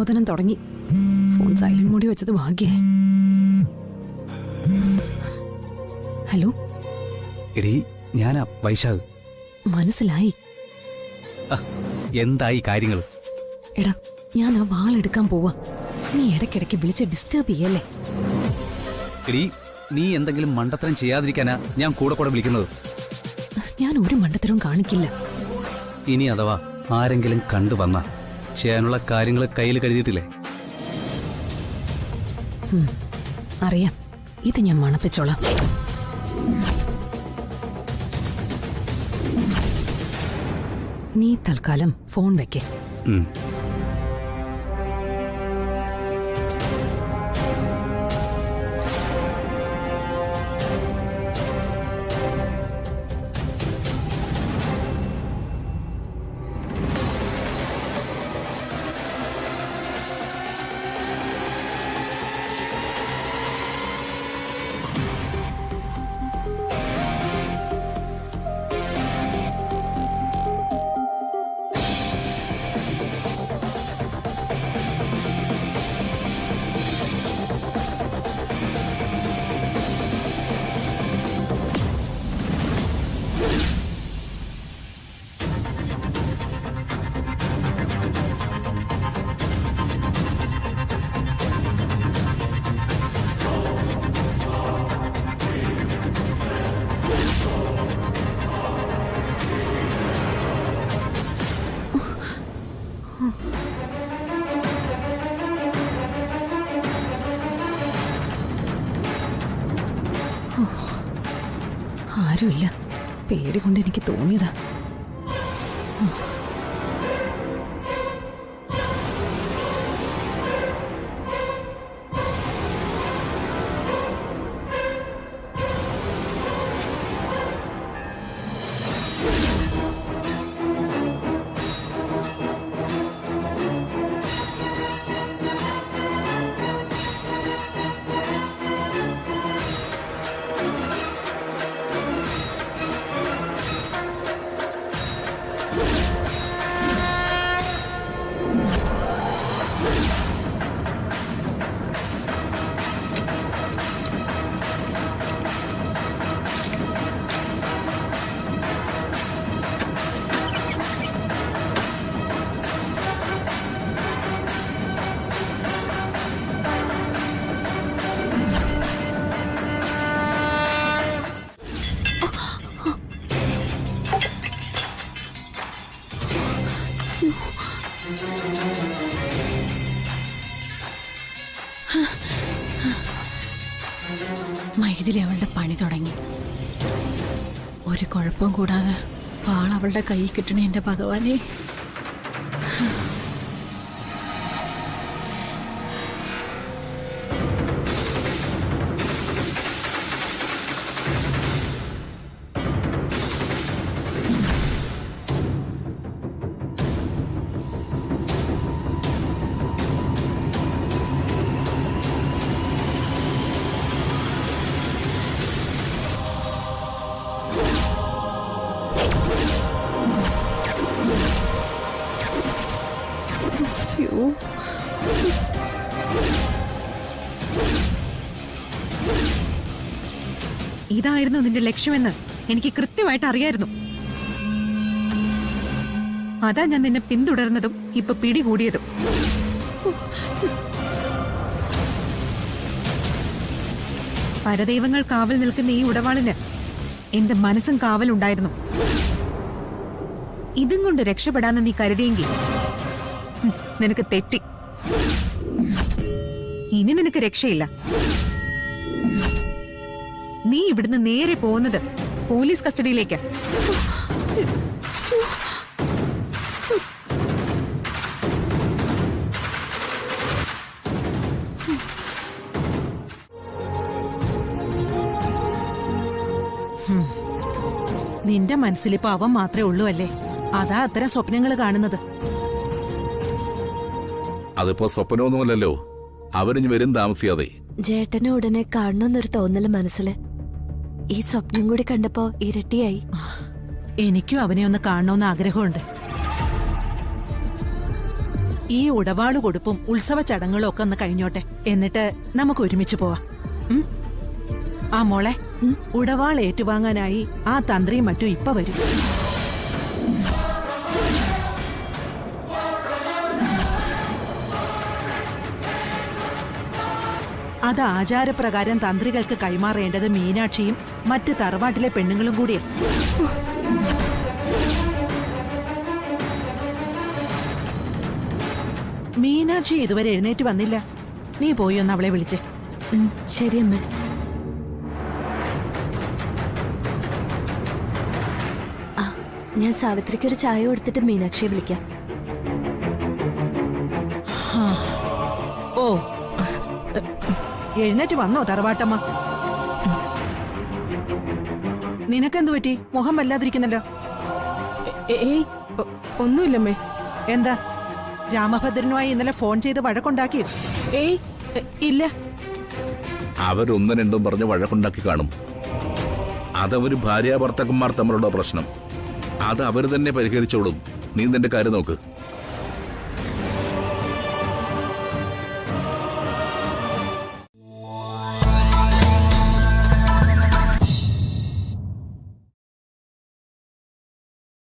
പരിശോധന തുടങ്ങി. Phone silent മോഡിൽ വെച്ചത് ഭാഗ്യായി. ഹലോ എടീ, ഞാനാ വൈശാഖ്. മനസ്സിലായി. എന്തായി കാര്യങ്ങൾ? എടാ, ഞാൻ ആ വാളെടുക്കാൻ പോവാ. നീ ഇടയ്ക്കിടയ്ക്ക് വിളിച്ച് ഡിസ്റ്റർബ് ചെയ്യല്ലേ. എടീ, നീ എന്തെങ്കിലും മണ്ടത്തരം ചെയ്യാതിരിക്കാനാ ഞാൻ കൂടെ വിളിക്കുന്നത്. ഞാൻ ഒരു മണ്ടത്തരവും കാണിക്കില്ല. ഇനി അഥവാ ആരെങ്കിലും കണ്ടു വന്നാ ചെയ്യാനുള്ള കാര്യങ്ങൾ കയ്യിൽ കരുതിയിട്ടില്ലേ? അറിയാം, ഇത് ഞാൻ മണപ്പിച്ചോളാം. നീ തൽക്കാലം ഫോൺ വെക്കേ. ആരുമില്ല. പേടി കൊണ്ട് എനിക്ക് തോന്നിയതാ. മൈഥിലി അവളുടെ പണി തുടങ്ങി. ഒരു കുഴപ്പം കൂടാതെ വാൾ അവളുടെ കൈ കിട്ടണേ എന്റെ ഭഗവാനെ. ഇതായിരുന്നു നിന്റെ ലക്ഷ്യമെന്ന് എനിക്ക് കൃത്യമായിട്ട് അറിയായിരുന്നു. അതാ ഞാൻ നിന്നെ പിന്തുടർന്നതും ഇപ്പൊ പിടികൂടിയതും. പരദൈവങ്ങൾ കാവൽ നിൽക്കുന്ന ഈ ഉടവാളിന് എന്റെ മനസ്സും കാവലുണ്ടായിരുന്നു. ഇതും കൊണ്ട് രക്ഷപ്പെടാന്ന് നീ കരുതിയെങ്കിൽ നിനക്ക് തെറ്റി. ഇനി നിനക്ക് രക്ഷയില്ല. നീ ഇവിടുന്ന് നേരെ പോകുന്നത് പോലീസ് കസ്റ്റഡിയിലേക്ക്. നിന്റെ മനസ്സിലിപ്പോ അവൻ മാത്രമേ ഉള്ളൂ അല്ലേ? അതാ അത്തരം സ്വപ്നങ്ങൾ കാണുന്നത്. അതിപ്പോ സ്വപ്നമൊന്നുമല്ലല്ലോ, അവരിഞ്ഞ് വരും താമസിയാതെ. ജേട്ടനെ ഉടനെ കാണണമെന്നൊരു തോന്നല് മനസ്സില്. ഈ സ്വപ്നം കൂടി കണ്ടപ്പോ ഇരട്ടിയായി. എനിക്കും അവനെ ഒന്ന് കാണണമെന്ന് ആഗ്രഹമുണ്ട്. ഈ ഉടവാള് കൊടുപ്പും ഉത്സവ ചടങ്ങുകളും ഒക്കെ ഒന്ന് കഴിഞ്ഞോട്ടെ, എന്നിട്ട് നമുക്ക് ഒരുമിച്ച് പോവാം. ഉം? ആ മോളെ, ഉടവാൾ ഏറ്റുവാങ്ങാനായി ആ തന്ത്രിയും മറ്റും ഇപ്പൊ വരും. അത് ആചാരപ്രകാരം തന്ത്രികൾക്ക് കൈമാറേണ്ടത് മീനാക്ഷിയും മറ്റ് തറവാട്ടിലെ പെണ്ണുങ്ങളും കൂടിയാ. മീനാക്ഷി ഇതുവരെ എഴുന്നേറ്റ് വന്നില്ല. നീ പോയി ഒന്ന് അവളെ വിളിച്ചേ. ശരി അമ്മ. ആ, ഞാൻ സാവിത്രിക്ക് ഒരു ചായ കൊടുത്തിട്ട് മീനാക്ഷിയെ വിളിക്കാം. ഓ, എഴുന്നേറ്റ് വന്നോ തറവാട്ടമ്മ? നിനക്കെന്തു പറ്റി? മുഖം വല്ലാതിരിക്കുന്നല്ലോ. ഏയ് ഒന്നുമില്ലമ്മേ. എന്താ, രാമഭദ്രനുമായി ഇന്നലെ ഫോൺ ചെയ്ത് വഴക്കുണ്ടാക്കി? ഏയ് ഇല്ല. അവരൊന്നും രണ്ടും പറഞ്ഞ് വഴക്കുണ്ടാക്കി കാണും. അതവര് ഭാര്യാഭർത്താക്കന്മാർ തമ്മിലുള്ള പ്രശ്നം. അത് അവര് തന്നെ പരിഹരിച്ചോളും. നീ നിന്റെ കാര്യം നോക്ക്.